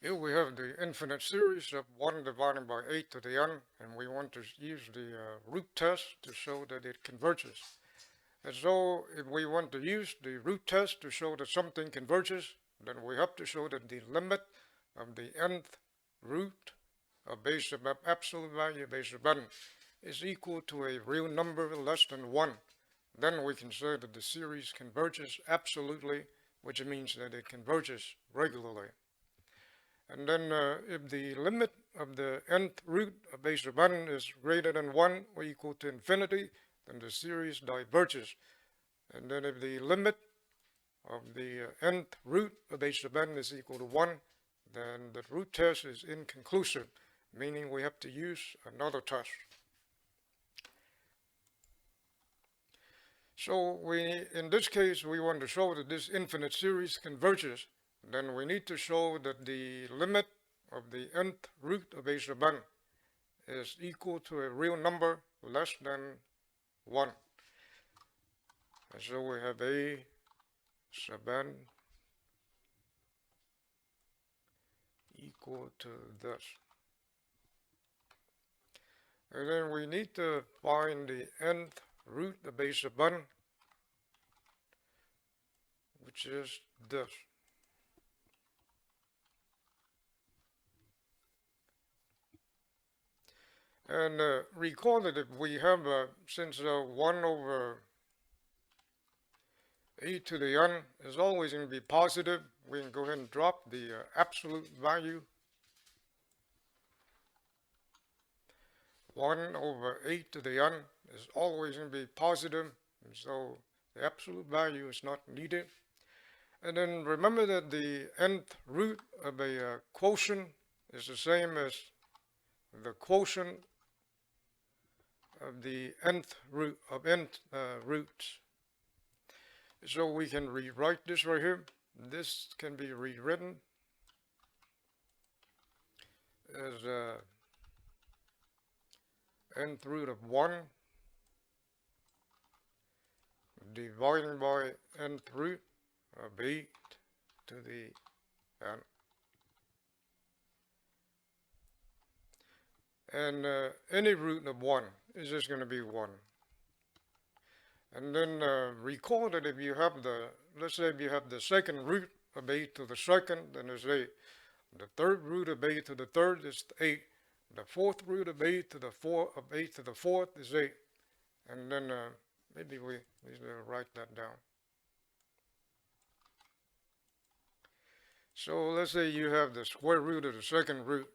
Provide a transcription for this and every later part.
Here we have the infinite series of 1 divided by 8 to the n, and we want to use the root test to show that it converges. And so if we want to use the root test to show that something converges, then we have to show that the limit of the nth root of base of absolute value base of n is equal to a real number less than 1. Then we can say that the series converges absolutely, which means that it converges regularly. And then if the limit of the nth root of base of n is greater than 1 or equal to infinity, then the series diverges. And then if the limit of the nth root of base of n is equal to 1, then the root test is inconclusive, meaning we have to use another test. So in this case, we want to show that this infinite series converges. Then we need to show that the limit of the nth root of base of n is equal to a real number less than 1. And so we have a sub n equal to this. And then we need to find the nth root of base of n, which is this. And recall that if we have, since 1 over e to the n is always going to be positive, we can go ahead and drop the absolute value. 1 over e to the n is always going to be positive, and so the absolute value is not needed. And then remember that the nth root of a quotient is the same as the quotient of the nth root of nth roots. So we can rewrite this right here. This can be rewritten as nth root of 1 dividing by nth root of 8 to the n. And any root of 1 is just going to be 1. And then recall that if you have let's say if you have the second root of 8 to the second, then there's 8. The third root of 8 to the third is 8. The fourth root of 8 to the fourth is 8. And then maybe we need to write that down. So let's say you have the square root of the second root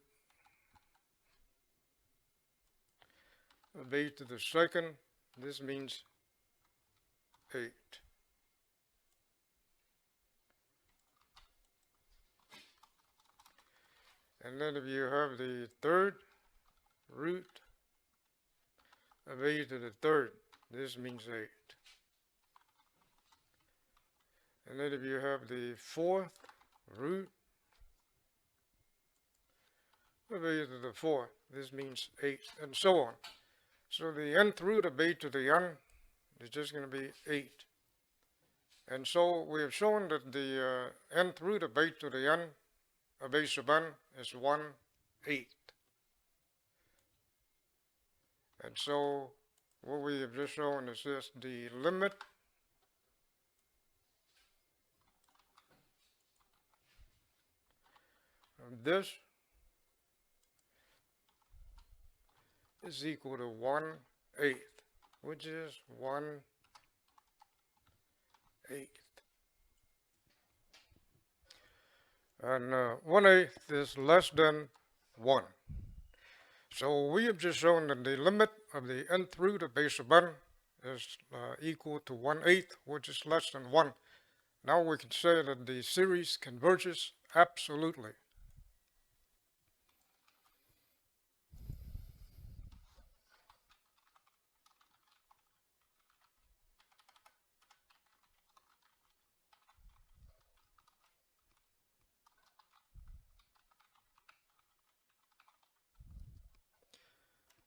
of 8 to the second. This means 8. And then if you have the third root of 8 to the third, this means 8. And then if you have the fourth root of 8 to the fourth, this means 8, and so on. So the nth root of 8 to the n is just going to be 8. And so we have shown that the nth root of 8 to the n of base of n is 1/8. And so what we have just shown is this: the limit of this is equal to 1/8, which is 1/8. And 1/8 is less than 1. So we have just shown that the limit of the nth root of base of n is equal to 1/8, which is less than 1. Now we can say that the series converges absolutely.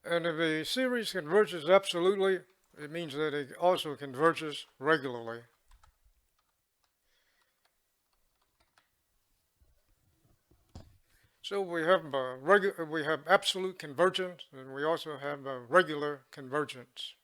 And if a series converges absolutely, it means that it also converges regularly. So we have absolute convergence, and we also have regular convergence.